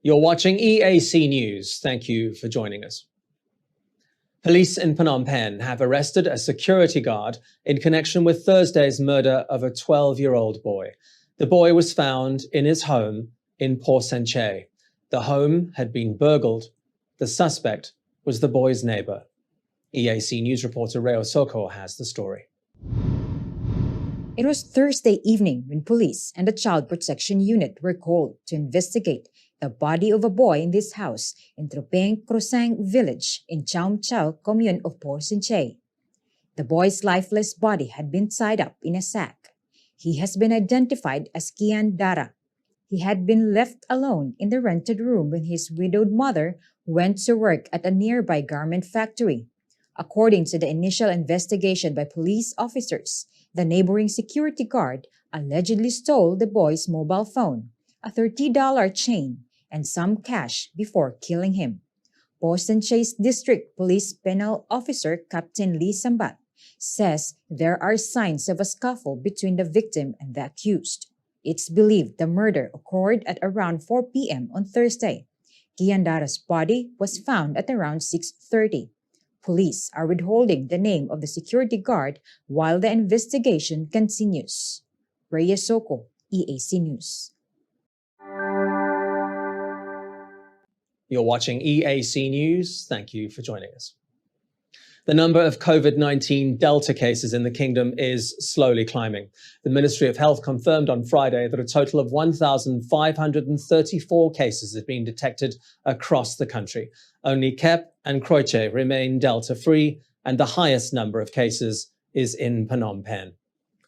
You're watching EAC News. Thank you for joining us. Police in Phnom Penh have arrested a security guard in connection with Thursday's murder of a 12-year-old boy. The boy was found in his home in Port Sanchez. The home had been burgled. The suspect was the boy's neighbor. EAC News reporter Reo Soko has the story. It was Thursday evening when police and the Child Protection Unit were called to investigate the body of a boy in this house in Tropeng Krosang village in Chaum Chau commune of Port Sanchez. The boy's lifeless body had been tied up in a sack. He has been identified as Kylian Mbappe. He had been left alone in the rented room when his widowed mother went to work at a nearby garment factory. According to the initial investigation by police officers, the neighboring security guard allegedly stole the boy's mobile phone, a $30 chain, and some cash before killing him. Port Sanchez District Police Penal Officer Captain Lee Sambat says there are signs of a scuffle between the victim and the accused. It's believed the murder occurred at around 4 p.m. on Thursday. Kylian Mbappe's body was found at around 6:30. Police are withholding the name of the security guard while the investigation continues. Rhea Soko, EAC News. You're watching EAC News. Thank you for joining us. The number of COVID-19 Delta cases in the kingdom is slowly climbing. The Ministry of Health confirmed on Friday that a total of 1,534 cases have been detected across the country. Only Kep and Croiche remain Delta-free, and the highest number of cases is in Phnom Penh.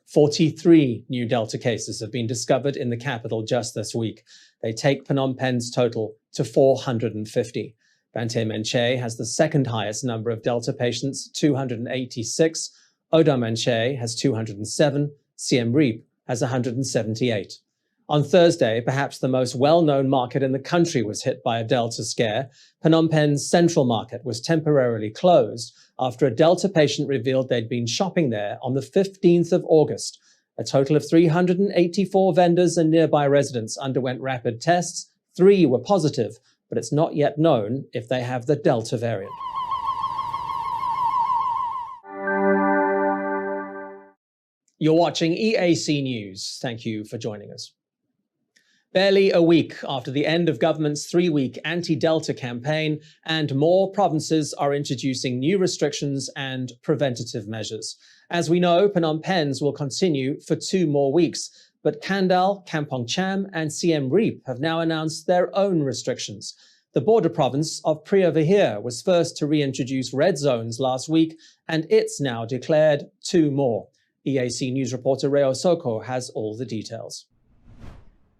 43 new Delta cases have been discovered in the capital just this week. They take Phnom Penh's total to 450. Banteay Menchay has the second highest number of Delta patients, 286. Oda Menchay has 207. Siem Reap has 178. On Thursday, perhaps the most well-known market in the country was hit by a Delta scare. Phnom Penh's central market was temporarily closed after a Delta patient revealed they'd been shopping there on the 15th of August. A total of 384 vendors and nearby residents underwent rapid tests. 3 were positive, but it's not yet known if they have the Delta variant. You're watching EAC News. Thank you for joining us. Barely a week after the end of government's 3-week anti-Delta campaign, and more provinces are introducing new restrictions and preventative measures. As we know, Phnom Penh's will continue for 2 more weeks, but Kandal, Kampong Cham and Siem Reap have now announced their own restrictions. The border province of Phria Vihear was first to reintroduce red zones last week, and it's now declared 2 more. EAC News reporter Reo Soko has all the details.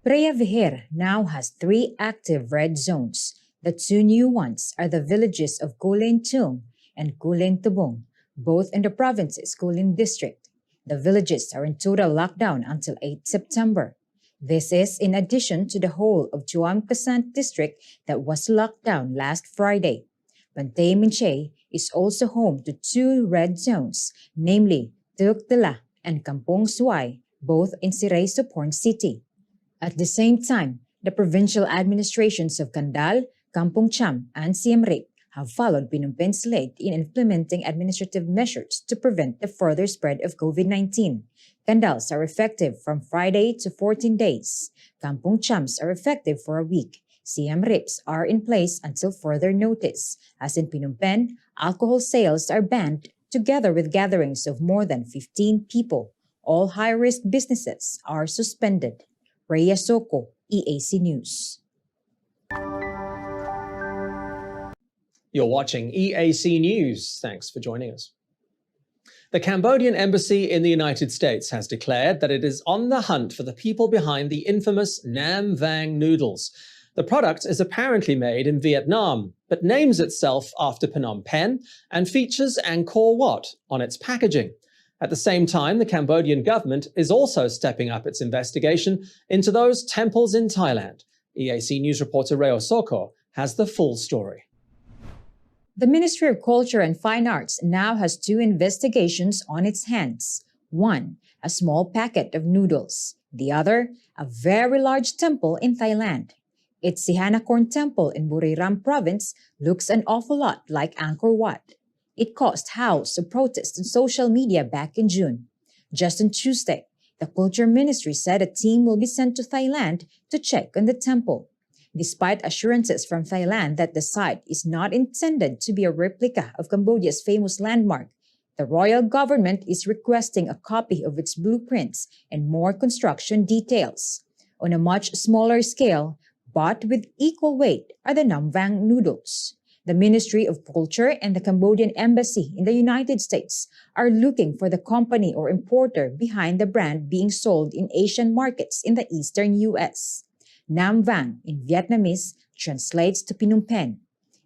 Phria Vihear now has 3 active red zones. The 2 new ones are the villages of Kulin Tung and Kulin Tubong, both in the province's Kulin district. The villages are in total lockdown until 8 September. This is in addition to the whole of Chuam Kasant district that was locked down last Friday. Banteay Menchay is also home to 2 red zones, namely Tuk Tila and Kampong Suai, both in Siray Suporn City. At the same time, the provincial administrations of Kandal, Kampong Cham, and Siem Reap have followed Phnom Penh's lead in implementing administrative measures to prevent the further spread of COVID-19. Kandals are effective from Friday to 14 days. Kampong Chams are effective for a week. Siem Reaps are in place until further notice. As in Phnom Penh, alcohol sales are banned together with gatherings of more than 15 people. All high-risk businesses are suspended. Rhea Soko, EAC News. You're watching EAC News. Thanks for joining us. The Cambodian embassy in the United States has declared that it is on the hunt for the people behind the infamous namvang noodles. The product is apparently made in Vietnam, but names itself after Phnom Penh and features Angkor Wat on its packaging. At the same time, the Cambodian government is also stepping up its investigation into those temples in Thailand. EAC News reporter Reo Soko has the full story. The Ministry of Culture and Fine Arts now has 2 investigations on its hands. One, a small packet of noodles. The other, a very large temple in Thailand. Its Sihanakorn Temple in Buriram province looks an awful lot like Angkor Wat. It caused howls of protest on social media back in June. Just on Tuesday, the Culture Ministry said a team will be sent to Thailand to check on the temple. Despite assurances from Thailand that the site is not intended to be a replica of Cambodia's famous landmark, the royal government is requesting a copy of its blueprints and more construction details. On a much smaller scale, but with equal weight, are the namvang noodles. The Ministry of Culture and the Cambodian Embassy in the United States are looking for the company or importer behind the brand being sold in Asian markets in the eastern U.S. Nam Vang in Vietnamese translates to Phnom Penh,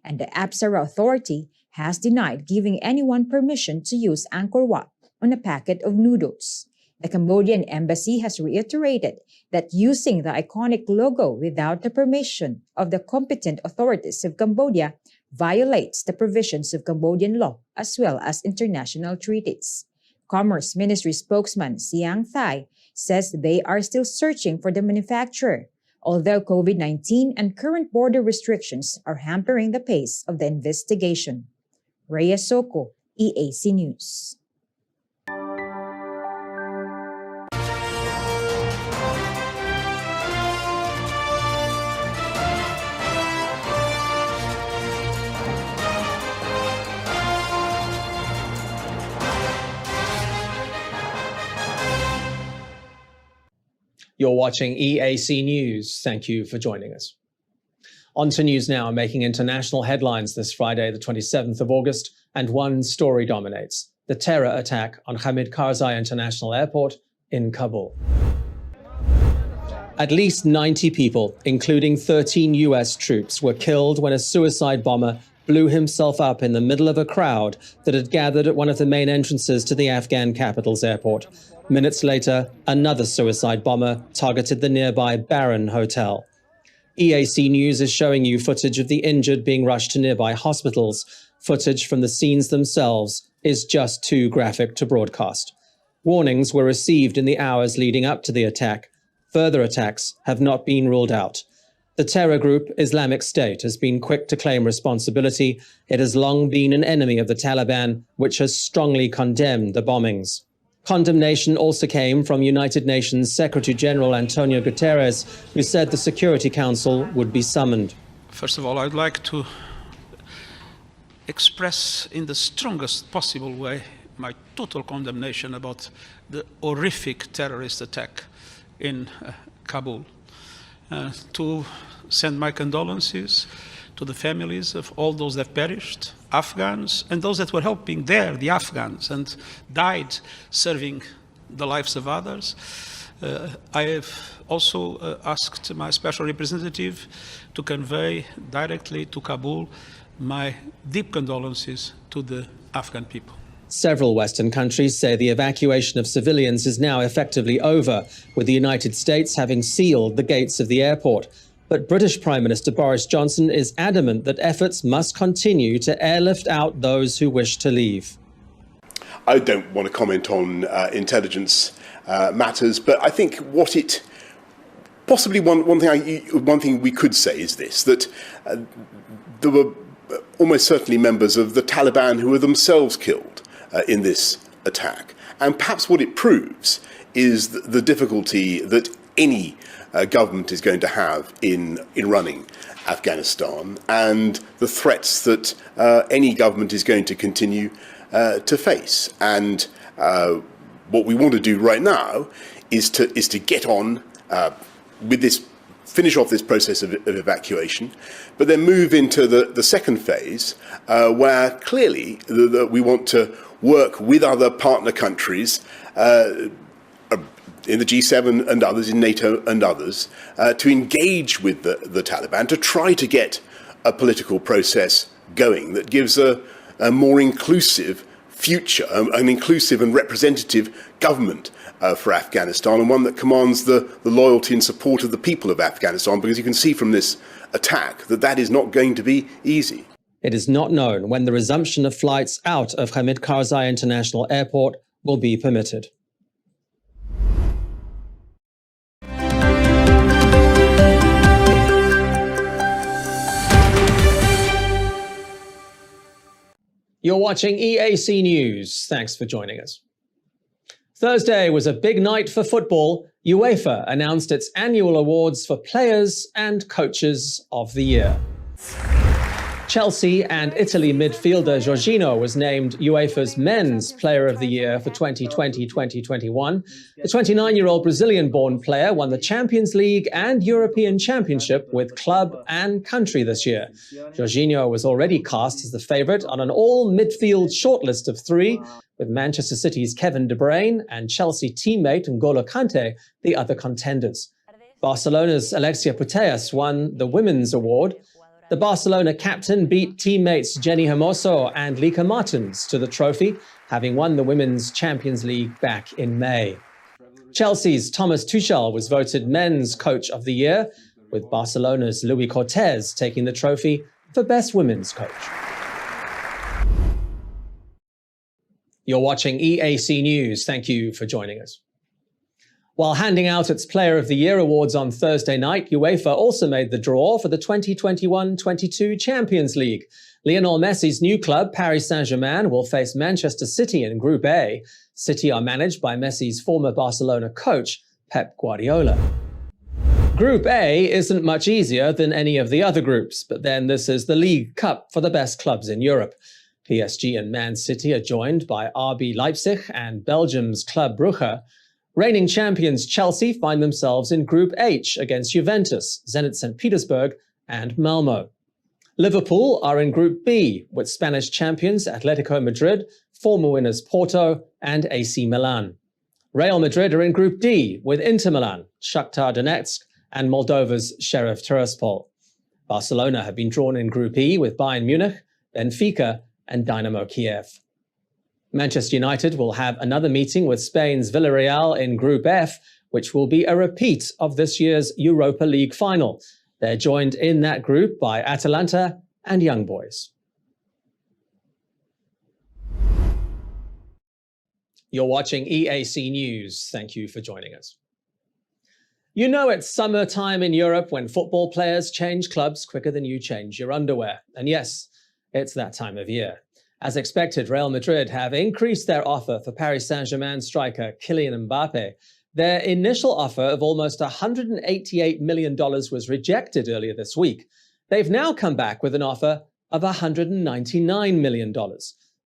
and the Apsara Authority has denied giving anyone permission to use Angkor Wat on a packet of noodles. The Cambodian Embassy has reiterated that using the iconic logo without the permission of the competent authorities of Cambodia violates the provisions of Cambodian law as well as international treaties. Commerce Ministry spokesman Siang Thai says they are still searching for the manufacturer, although COVID-19 and current border restrictions are hampering the pace of the investigation. Rhea Soko, EAC News. You're watching EAC News. Thank you for joining us. On to news now, making international headlines this Friday, the 27th of August, and one story dominates: the terror attack on Hamid Karzai International Airport in Kabul. At least 90 people, including 13 US troops, were killed when a suicide bomber blew himself up in the middle of a crowd that had gathered at one of the main entrances to the Afghan capital's airport. Minutes later, another suicide bomber targeted the nearby Baron Hotel. EAC News is showing you footage of the injured being rushed to nearby hospitals. Footage from the scenes themselves is just too graphic to broadcast. Warnings were received in the hours leading up to the attack. Further attacks have not been ruled out. The terror group Islamic State has been quick to claim responsibility. It has long been an enemy of the Taliban, which has strongly condemned the bombings. Condemnation also came from United Nations Secretary-General Antonio Guterres, who said the Security Council would be summoned. First of all, I'd like to express in the strongest possible way my total condemnation about the horrific terrorist attack in Kabul. To send my condolences to the families of all those that perished, Afghans, and those that were helping there, the Afghans, and died serving the lives of others. I have also asked my special representative to convey directly to Kabul my deep condolences to the Afghan people. Several Western countries say the evacuation of civilians is now effectively over, with the United States having sealed the gates of the airport. But British Prime Minister Boris Johnson is adamant that efforts must continue to airlift out those who wish to leave. I don't want to comment on intelligence matters, but I think what it possibly one thing we could say is this: that there were almost certainly members of the Taliban who were themselves killed in this attack, and perhaps what it proves is the difficulty that any government is going to have in running Afghanistan, and the threats that any government is going to continue to face. And what we want to do right now is to get on with this, finish off this process of evacuation, but then move into the second phase, where clearly we want to work with other partner countries in the G7 and others, in NATO and others, to engage with the Taliban, to try to get a political process going that gives a more inclusive future, an inclusive and representative government for Afghanistan, and one that commands the loyalty and support of the people of Afghanistan, because you can see from this attack that is not going to be easy. It is not known when the resumption of flights out of Hamid Karzai International Airport will be permitted. You're watching EAC News. Thanks for joining us. Thursday was a big night for football. UEFA announced its annual awards for players and coaches of the year. Chelsea and Italy midfielder Jorginho was named UEFA's Men's Player of the Year for 2020-2021. The 29-year-old Brazilian-born player won the Champions League and European Championship with club and country this year. Jorginho was already cast as the favourite on an all-midfield shortlist of 3, with Manchester City's Kevin De Bruyne and Chelsea teammate N'Golo Kante the other contenders. Barcelona's Alexia Putellas won the Women's Award. The Barcelona captain beat teammates Jenny Hermoso and Lika Martins to the trophy, having won the Women's Champions League back in May. Chelsea's Thomas Tuchel was voted Men's Coach of the Year, with Barcelona's Luis Cortez taking the trophy for Best Women's Coach. You're watching EAC News. Thank you for joining us. While handing out its Player of the Year awards on Thursday night, UEFA also made the draw for the 2021-22 Champions League. Lionel Messi's new club, Paris Saint-Germain, will face Manchester City in Group A. City are managed by Messi's former Barcelona coach, Pep Guardiola. Group A isn't much easier than any of the other groups, but then this is the League Cup for the best clubs in Europe. PSG and Man City are joined by RB Leipzig and Belgium's Club Brugge. Reigning champions Chelsea find themselves in Group H against Juventus, Zenit St. Petersburg and Malmo. Liverpool are in Group B with Spanish champions Atletico Madrid, former winners Porto and AC Milan. Real Madrid are in Group D with Inter Milan, Shakhtar Donetsk and Moldova's Sheriff Tiraspol. Barcelona have been drawn in Group E with Bayern Munich, Benfica and Dynamo Kiev. Manchester United will have another meeting with Spain's Villarreal in Group F, which will be a repeat of this year's Europa League final. They're joined in that group by Atalanta and Young Boys. You're watching EAC News. Thank you for joining us. You know it's summertime in Europe when football players change clubs quicker than you change your underwear. And yes, it's that time of year. As expected, Real Madrid have increased their offer for Paris Saint-Germain striker Kylian Mbappe. Their initial offer of almost $188 million was rejected earlier this week. They've now come back with an offer of $199 million.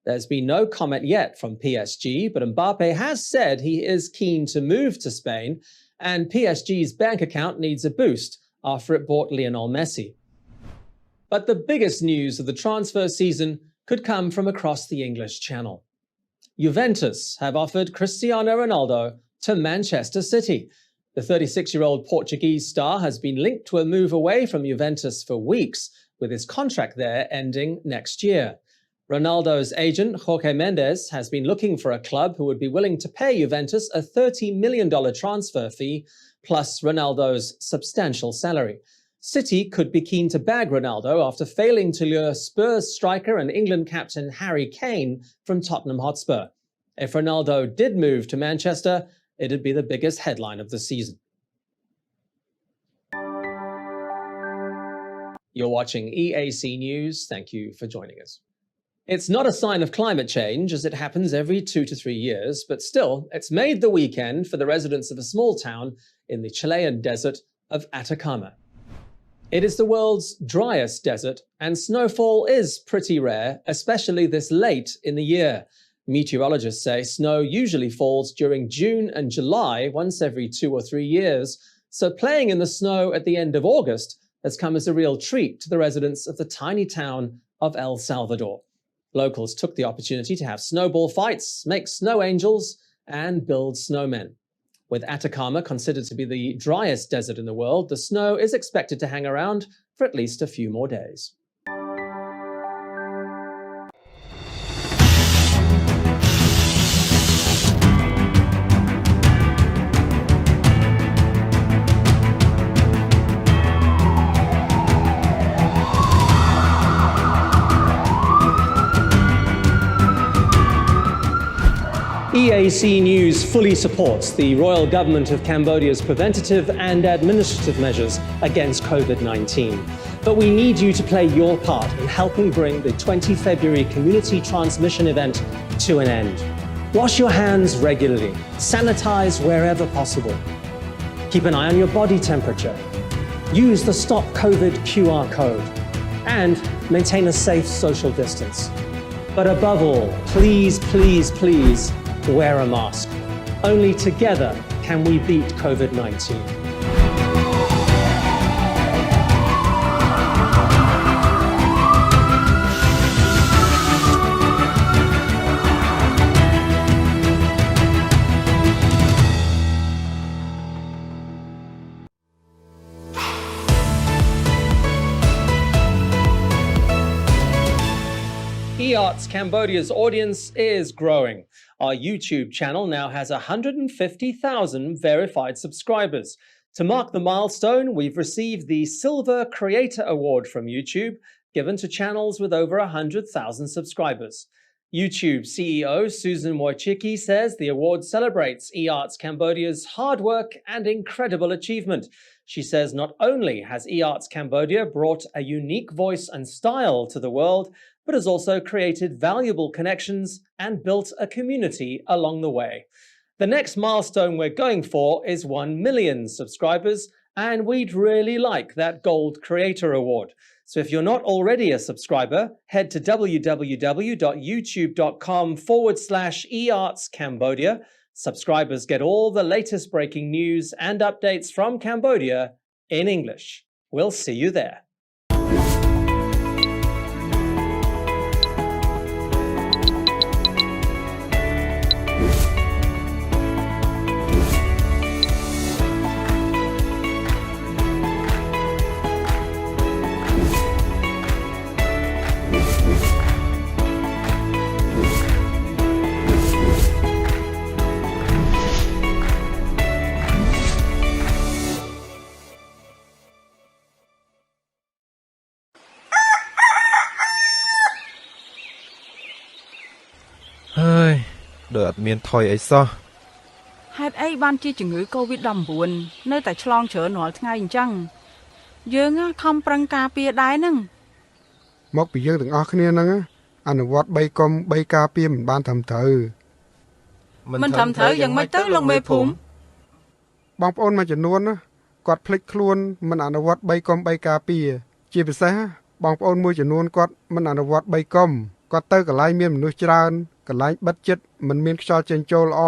There's been no comment yet from PSG, but Mbappe has said he is keen to move to Spain, and PSG's bank account needs a boost after it bought Lionel Messi. But the biggest news of the transfer season could come from across the English Channel. Juventus have offered Cristiano Ronaldo to Manchester City. The 36-year-old Portuguese star has been linked to a move away from Juventus for weeks, with his contract there ending next year. Ronaldo's agent, Jorge Mendes, has been looking for a club who would be willing to pay Juventus a $30 million transfer fee, plus Ronaldo's substantial salary. City could be keen to bag Ronaldo after failing to lure Spurs striker and England captain Harry Kane from Tottenham Hotspur. If Ronaldo did move to Manchester, it'd be the biggest headline of the season. You're watching EAC News. Thank you for joining us. It's not a sign of climate change, as it happens every 2 to 3 years, but still, it's made the weekend for the residents of a small town in the Chilean desert of Atacama. It is the world's driest desert, and snowfall is pretty rare, especially this late in the year. Meteorologists say snow usually falls during June and July, once every 2 or 3 years, so playing in the snow at the end of August has come as a real treat to the residents of the tiny town of El Salvador. Locals took the opportunity to have snowball fights, make snow angels, and build snowmen. With Atacama considered to be the driest desert in the world, the snow is expected to hang around for at least a few more days. EAC News fully supports the Royal Government of Cambodia's preventative and administrative measures against COVID-19. But we need you to play your part in helping bring the 20 February community transmission event to an end. Wash your hands regularly, sanitize wherever possible. Keep an eye on your body temperature. Use the Stop COVID QR code and maintain a safe social distance. But above all, please, please, please wear a mask. Only together can we beat COVID-19. eArts Cambodia's audience is growing. Our YouTube channel now has 150,000 verified subscribers. To mark the milestone, we've received the Silver Creator Award from YouTube, given to channels with over 100,000 subscribers. YouTube CEO Susan Wojcicki says the award celebrates eArts Cambodia's hard work and incredible achievement. She says not only has eArts Cambodia brought a unique voice and style to the world, but has also created valuable connections and built a community along the way. The next milestone we're going for is 1 million subscribers, and we'd really like that Gold Creator Award. So if you're not already a subscriber, head to www.youtube.com/eArtsCambodia. Subscribers get all the latest breaking news and updates from Cambodia in English. We'll see you there. Hơi, đợt miền thôi ấy sao? ហេតុអីបានជាជំងឺ COVID-19 នៅតែឆ្លងច្រើនរាល់ថ្ងៃអញ្ចឹងយើងខំប្រឹងការពារដែរហ្នឹង មកពីយើងទាំងអស់គ្នាហ្នឹងអនុវត្ត3កុំ3ការពារមិនបានត្រឹមត្រូវ មិនត្រឹមត្រូវយ៉ាងម៉េចទៅលោកមេភូមិ បងប្អូនមួយចំនួនគាត់ភ្លេចខ្លួនមិនអនុវត្ត3កុំ3ការពារជាពិសេសបងប្អូនមួយចំនួនគាត់មិនអនុវត្ត3កុំគាត់ទៅកន្លែងមានមនុស្សច្រើនកន្លែងបិទជិតមិនមានខ្យល់ចេញចូលល្អ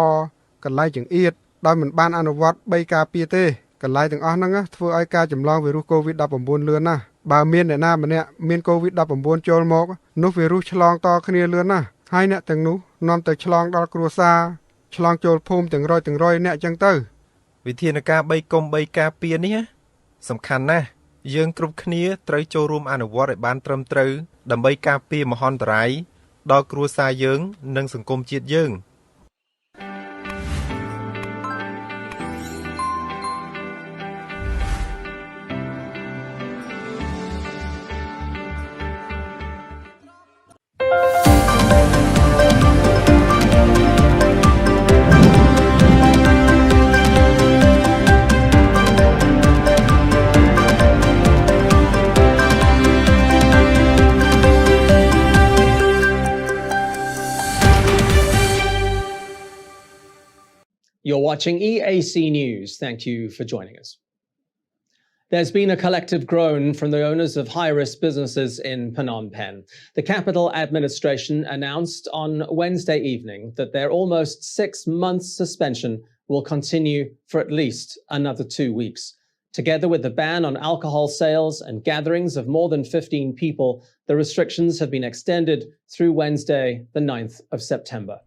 កន្លែងចង្អៀតដោយមិនបានអនុវត្ត3ការពារទេកន្លែងទាំងអស់ហ្នឹងធ្វើឲ្យការចម្លងវីរុស COVID-19 លឿនណាស់បើមានអ្នកណាម្នាក់មាន COVID-19 ចូលមកនោះវីរុសឆ្លងតគ្នាលឿនណាស់ហើយអ្នកទាំងនោះនាំទៅឆ្លងដល់គ្រួសារឆ្លងចូលភូមិទាំងរយអ្នកអញ្ចឹងទៅវិធានការ3កុំ3ការពារនេះសំខាន់ណាស់យើងគ្រប់គ្នាត្រូវចូលរួមអនុវត្តឲ្យបានត្រឹមត្រូវដើម្បីការពារមហន្តរាយដល់គ្រួសារយើងនិងសង្គមជាតិយើង You're watching EAC News. Thank you for joining us. There's been a collective groan from the owners of high-risk businesses in Phnom Penh. The capital administration announced on Wednesday evening that their almost 6-month suspension will continue for at least another 2 weeks. Together with the ban on alcohol sales and gatherings of more than 15 people, the restrictions have been extended through Wednesday, the 9th of September.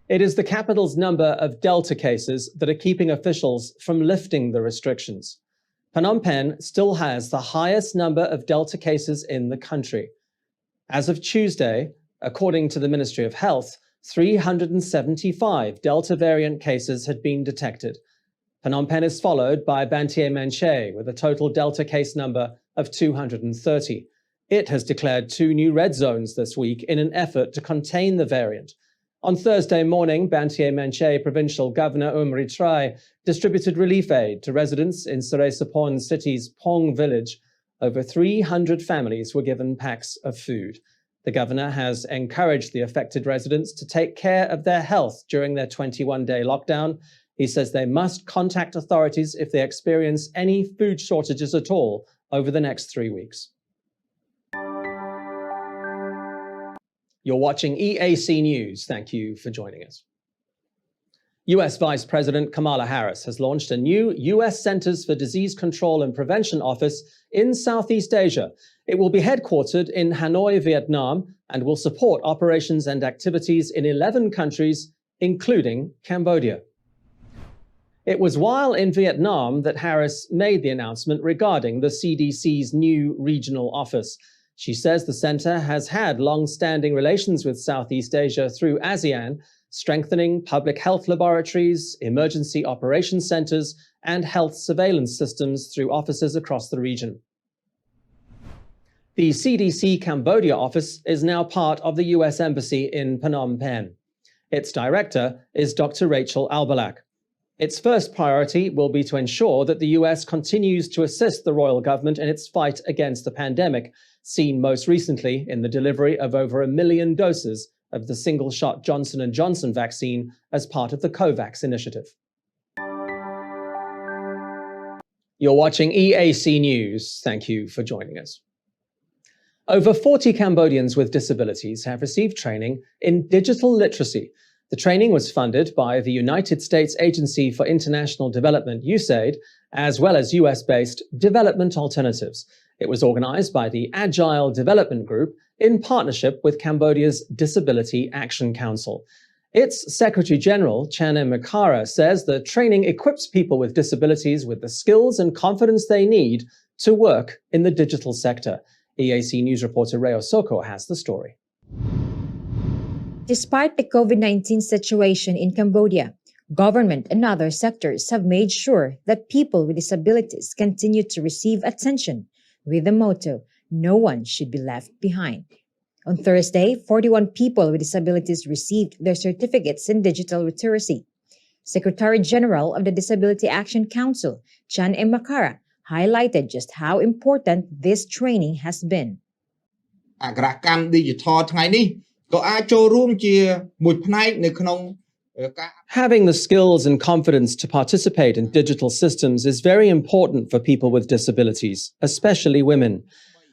It is the capital's number of Delta cases that are keeping officials from lifting the restrictions. Phnom Penh still has the highest number of Delta cases in the country. As of Tuesday, according to the Ministry of Health, 375 Delta variant cases had been detected. Phnom Penh is followed by Banteay Meanchey with a total Delta case number of 230. It has declared 2 new red zones this week in an effort to contain the variant. On Thursday morning, Banteay Meanchey Provincial Governor Umri Trai distributed relief aid to residents in Seray Sapon City's Pong village. Over 300 families were given packs of food. The governor has encouraged the affected residents to take care of their health during their 21-day lockdown. He says they must contact authorities if they experience any food shortages at all over the next 3 weeks. You're watching EAC News. Thank you for joining us. US Vice President Kamala Harris has launched a new US Centers for Disease Control and Prevention office in Southeast Asia. It will be headquartered in Hanoi, Vietnam, and will support operations and activities in 11 countries, including Cambodia. It was while in Vietnam that Harris made the announcement regarding the CDC's new regional office. She says the center has had long-standing relations with Southeast Asia through ASEAN, strengthening public health laboratories, emergency operations centers, and health surveillance systems through offices across the region. The CDC Cambodia office is now part of the US Embassy in Phnom Penh. Its director is Dr. Rachel Albalak. Its first priority will be to ensure that the US continues to assist the royal government in its fight against the pandemic, seen most recently in the delivery of over 1 million doses of the single-shot Johnson & Johnson vaccine as part of the COVAX initiative. You're watching EAC News. Thank you for joining us. Over 40 Cambodians with disabilities have received training in digital literacy. The training was funded by the United States Agency for International Development, USAID, as well as US-based Development Alternatives. It was organized by the Agile Development Group in partnership with Cambodia's Disability Action Council. Its Secretary General, Chan Makara, says the training equips people with disabilities with the skills and confidence they need to work in the digital sector. EAC News reporter Reo Soko has the story. Despite the COVID-19 situation in Cambodia, government and other sectors have made sure that people with disabilities continue to receive attention with the motto, "No one should be left behind." On Thursday, 41 people with disabilities received their certificates in digital literacy. Secretary General of the Disability Action Council, Chan Makara, highlighted just how important this training has been. Having the skills and confidence to participate in digital systems is very important for people with disabilities, especially women.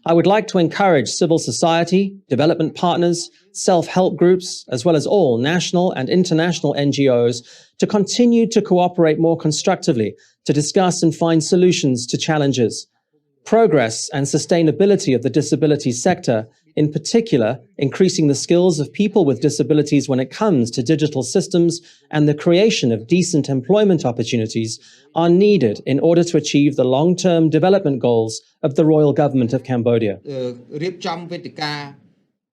I would like to encourage civil society, development partners, self-help groups, as well as all national and international NGOs to continue to cooperate more constructively to discuss and find solutions to challenges. Progress and sustainability of the disability sector, in particular, increasing the skills of people with disabilities when it comes to digital systems and the creation of decent employment opportunities, are needed in order to achieve the long-term development goals of the Royal Government of Cambodia.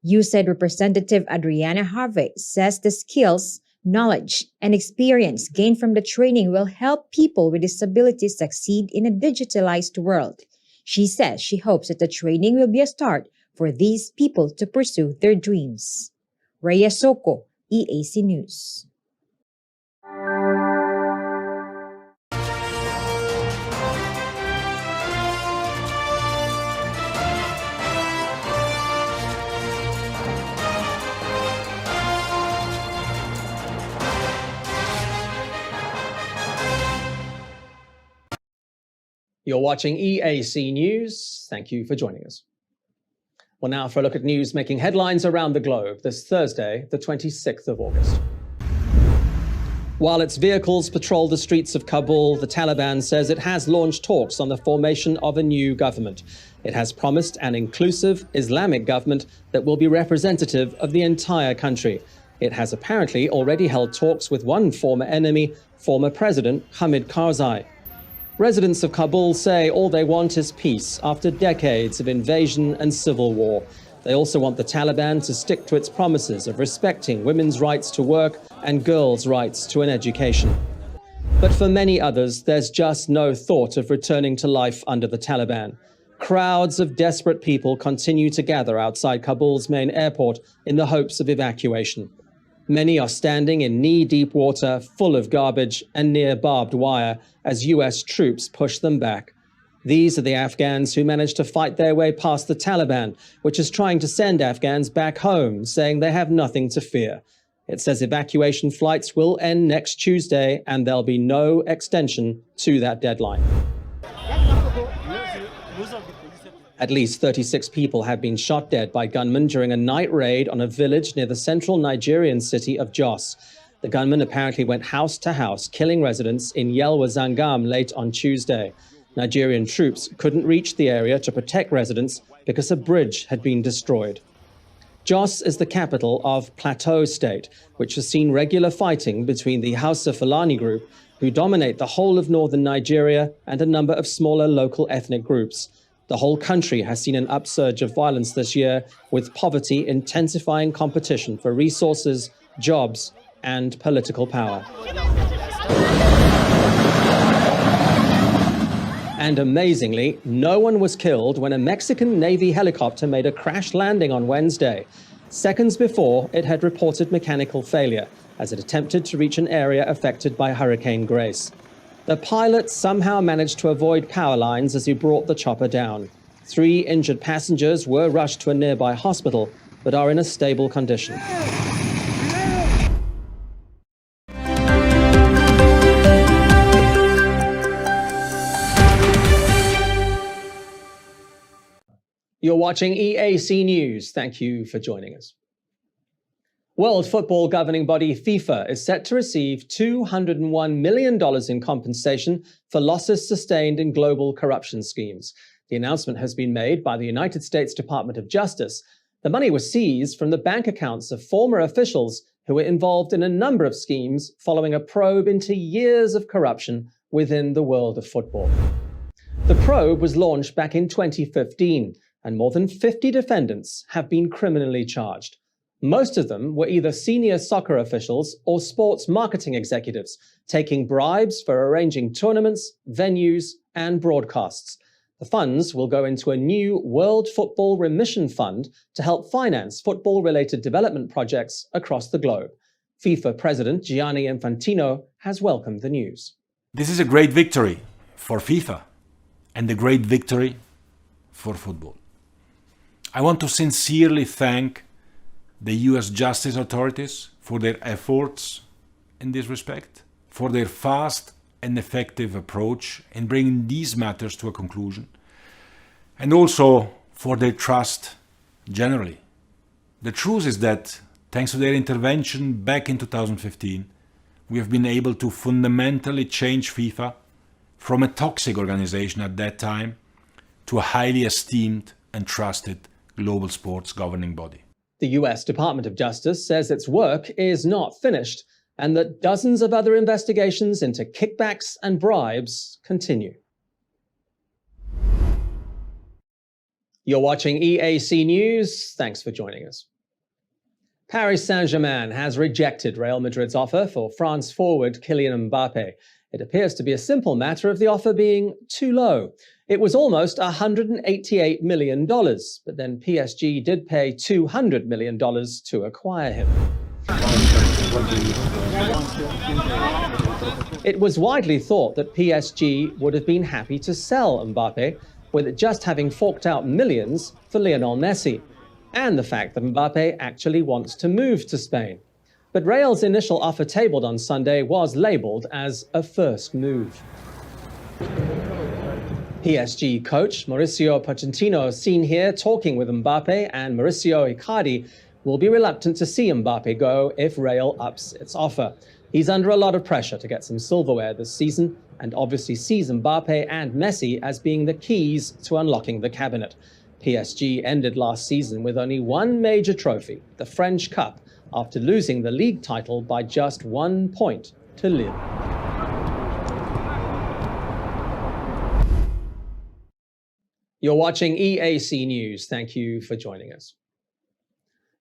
USAID Representative Adriana Harvey says the skills, knowledge, and experience gained from the training will help people with disabilities succeed in a digitalized world. She says she hopes that the training will be a start for these people to pursue their dreams. Rhea Soko, EAC News. You're watching EAC News. Thank you for joining us. Well, now for a look at news making headlines around the globe this Thursday, the 26th of August. While its vehicles patrol the streets of Kabul, the Taliban says it has launched talks on the formation of a new government. It has promised an inclusive Islamic government that will be representative of the entire country. It has apparently already held talks with one former enemy, former President Hamid Karzai. Residents of Kabul say all they want is peace after decades of invasion and civil war. They also want the Taliban to stick to its promises of respecting women's rights to work and girls' rights to an education. But for many others, there's just no thought of returning to life under the Taliban. Crowds of desperate people continue to gather outside Kabul's main airport in the hopes of evacuation. Many are standing in knee-deep water, full of garbage and near barbed wire as US troops push them back. These are the Afghans who managed to fight their way past the Taliban, which is trying to send Afghans back home, saying they have nothing to fear. It says evacuation flights will end next Tuesday and there'll be no extension to that deadline. At least 36 people have been shot dead by gunmen during a night raid on a village near the central Nigerian city of Jos. The gunmen apparently went house to house, killing residents in Yelwa Zangam late on Tuesday. Nigerian troops couldn't reach the area to protect residents because a bridge had been destroyed. Jos is the capital of Plateau State, which has seen regular fighting between the Hausa Fulani group, who dominate the whole of northern Nigeria, and a number of smaller local ethnic groups. The whole country has seen an upsurge of violence this year, with poverty intensifying competition for resources, jobs, and political power. And amazingly, no one was killed when a Mexican Navy helicopter made a crash landing on Wednesday. Seconds before, it had reported mechanical failure as it attempted to reach an area affected by Hurricane Grace. The pilot somehow managed to avoid power lines as he brought the chopper down. 3 injured passengers were rushed to a nearby hospital, but are in a stable condition. You're watching EAC News. Thank you for joining us. World football governing body FIFA is set to receive $201 million in compensation for losses sustained in global corruption schemes. The announcement has been made by the United States Department of Justice. The money was seized from the bank accounts of former officials who were involved in a number of schemes following a probe into years of corruption within the world of football. The probe was launched back in 2015, and more than 50 defendants have been criminally charged. Most of them were either senior soccer officials or sports marketing executives, taking bribes for arranging tournaments, venues, and broadcasts. The funds will go into a new World Football Remission Fund to help finance football-related development projects across the globe. FIFA President Gianni Infantino has welcomed the news. This is a great victory for FIFA and a great victory for football. I want to sincerely thank the US justice authorities for their efforts in this respect, for their fast and effective approach in bringing these matters to a conclusion, and also for their trust generally. The truth is that, thanks to their intervention back in 2015, we have been able to fundamentally change FIFA from a toxic organization at that time to a highly esteemed and trusted global sports governing body. The US Department of Justice says its work is not finished and that dozens of other investigations into kickbacks and bribes continue. You're watching EAC News. Thanks for joining us. Paris Saint-Germain has rejected Real Madrid's offer for France forward Kylian Mbappe. It appears to be a simple matter of the offer being too low. It was almost $188 million, but then PSG did pay $200 million to acquire him. It was widely thought that PSG would have been happy to sell Mbappe, with it just having forked out millions for Lionel Messi, and the fact that Mbappe actually wants to move to Spain. But Real's initial offer tabled on Sunday was labelled as a first move. PSG coach Mauricio Pochettino, seen here talking with Mbappe, and Mauricio Icardi will be reluctant to see Mbappe go if Real ups its offer. He's under a lot of pressure to get some silverware this season, and obviously sees Mbappe and Messi as being the keys to unlocking the cabinet. PSG ended last season with only one major trophy, the French Cup, after losing the league title by just 1 point to Lille. You're watching EAC News. Thank you for joining us.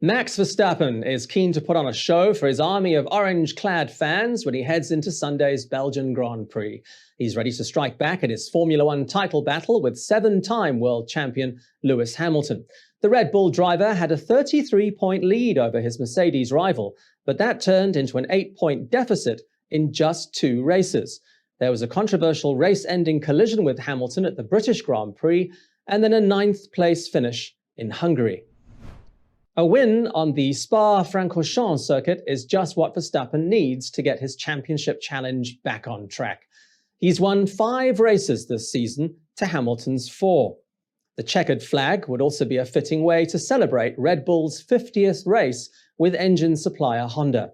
Max Verstappen is keen to put on a show for his army of orange-clad fans when he heads into Sunday's Belgian Grand Prix. He's ready to strike back at his Formula One title battle with 7-time world champion Lewis Hamilton. The Red Bull driver had a 33-point lead over his Mercedes rival, but that turned into an 8-point deficit in just 2 races. There was a controversial race-ending collision with Hamilton at the British Grand Prix, and then a 9th-place finish in Hungary. A win on the Spa-Francorchamps circuit is just what Verstappen needs to get his championship challenge back on track. He's won 5 races this season to Hamilton's 4. The checkered flag would also be a fitting way to celebrate Red Bull's 50th race with engine supplier Honda.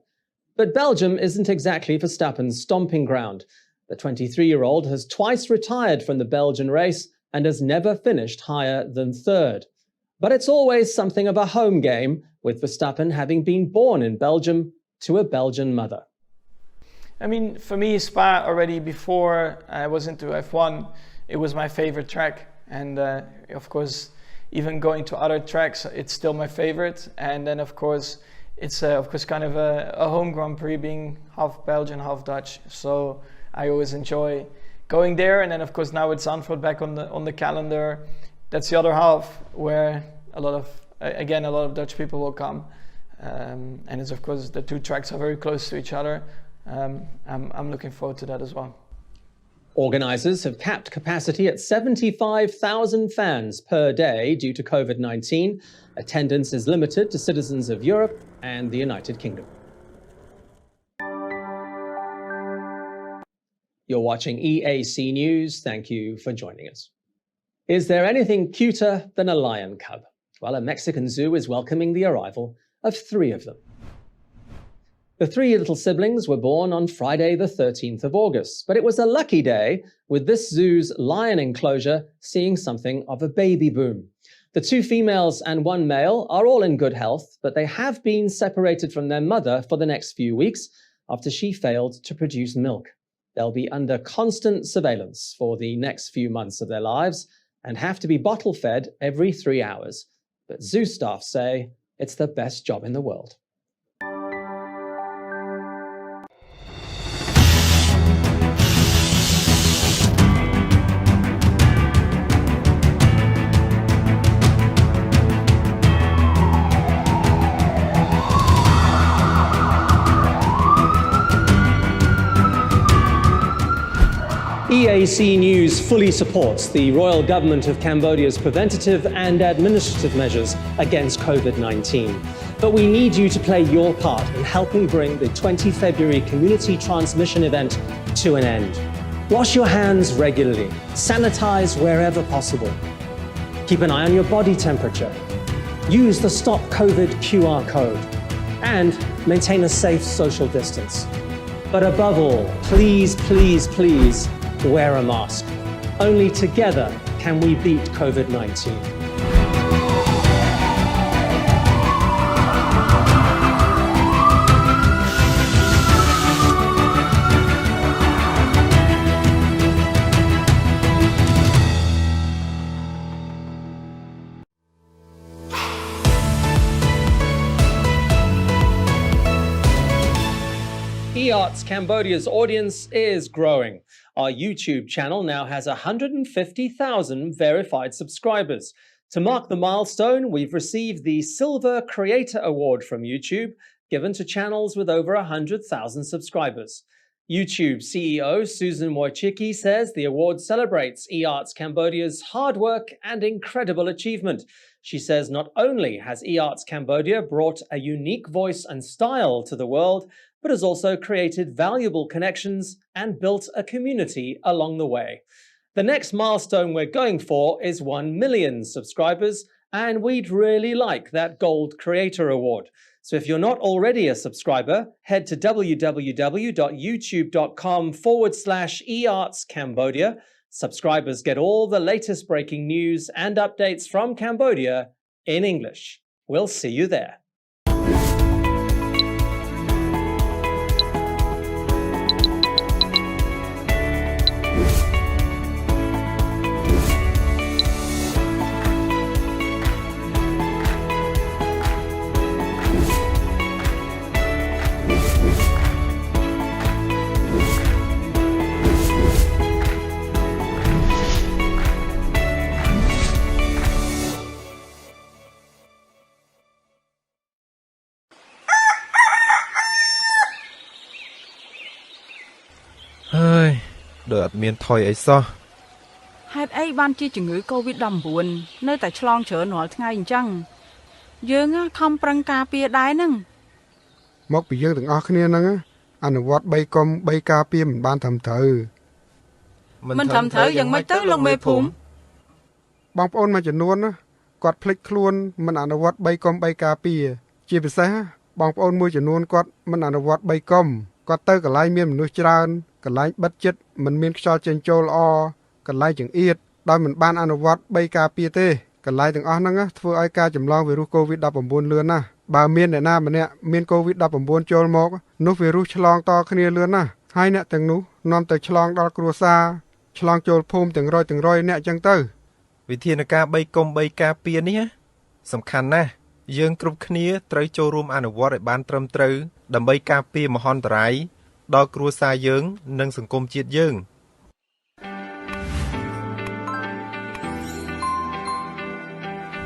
But Belgium isn't exactly Verstappen's stomping ground. The 23-year-old has twice retired from the Belgian race and has never finished higher than 3rd. But it's always something of a home game, with Verstappen having been born in Belgium to a Belgian mother. I mean, for me, Spa already before I was into F1, it was my favorite track. And of course, even going to other tracks, it's still my favorite. And then of course, it's kind of a home Grand Prix, being half Belgian, half Dutch. So I always enjoy going there. And then of course now it's Zandvoort back on the calendar. That's the other half where a lot of Dutch people will come. And it's of course, the 2 tracks are very close to each other. I'm looking forward to that as well. Organisers have capped capacity at 75,000 fans per day due to COVID-19. Attendance is limited to citizens of Europe and the United Kingdom. You're watching EAC News. Thank you for joining us. Is there anything cuter than a lion cub? Well, a Mexican zoo is welcoming the arrival of 3 of them. The 3 little siblings were born on Friday the 13th of August, but it was a lucky day, with this zoo's lion enclosure seeing something of a baby boom. The 2 females and 1 male are all in good health, but they have been separated from their mother for the next few weeks after she failed to produce milk. They'll be under constant surveillance for the next few months of their lives and have to be bottle-fed every 3 hours. But zoo staff say it's the best job in the world. EAC News fully supports the Royal Government of Cambodia's preventative and administrative measures against COVID-19. But we need you to play your part in helping bring the 20 February community transmission event to an end. Wash your hands regularly, sanitize wherever possible. Keep an eye on your body temperature. Use the Stop COVID QR code and maintain a safe social distance. But above all, please, please, please, wear a mask. Only together can we beat COVID-19. eArts Cambodia's audience is growing. Our YouTube channel now has 150,000 verified subscribers. To mark the milestone, we've received the Silver Creator Award from YouTube, given to channels with over 100,000 subscribers. YouTube CEO Susan Wojcicki says the award celebrates eArts Cambodia's hard work and incredible achievement. She says not only has eArts Cambodia brought a unique voice and style to the world, but has also created valuable connections and built a community along the way. The next milestone we're going for is 1 million subscribers, and we'd really like that Gold Creator Award. So if you're not already a subscriber, head to www.youtube.com/eArtsCambodia. Subscribers get all the latest breaking news and updates from Cambodia in English. We'll see you there. ដោយអត់មានថយអីសោះ ហេតុអីបានជាជំងឺ COVID-19 នៅតែឆ្លងច្រើនរាល់ថ្ងៃអញ្ចឹងយើងខំប្រឹងការពារដែរហ្នឹង មកពីយើងទាំងអស់គ្នាហ្នឹងអនុវត្ត3កុំ3ការពារមិនបានត្រឹមត្រូវ មិនត្រឹមត្រូវយ៉ាងម៉េចទៅលោកមេភូមិ បងប្អូនមួយចំនួនគាត់ភ្លេចខ្លួនមិនអនុវត្ត3កុំ3ការពារជាពិសេសបងប្អូនមួយចំនួនគាត់មិនអនុវត្ត3កុំគាត់ទៅកន្លែងមានមនុស្សច្រើនកន្លែងបិទជិតមិនមានខ្យល់ចេញចូលល្អកន្លែងចង្អៀតដោយមិនបានអនុវត្ត3ការពារទេកន្លែងទាំងអស់ហ្នឹងធ្វើឲ្យការចម្លងវីរុស COVID-19 លឿនណាស់បើមានអ្នកណាម្នាក់មាន COVID-19 ចូលមកនោះវីរុសឆ្លងតគ្នាលឿនណាស់ហើយអ្នកទាំងនោះនាំទៅឆ្លងដល់គ្រួសារឆ្លងចូលភូមិទាំងរយអ្នកអញ្ចឹងទៅ វិធានការ3កុំ3ការពារនេះសំខាន់ណាស់យើងគ្រប់គ្នាត្រូវចូលរួមអនុវត្តឲ្យបានត្រឹមត្រូវដើម្បីការពារមហន្តរាយដល់គ្រួសារយើងនិងសង្គមជាតិយើង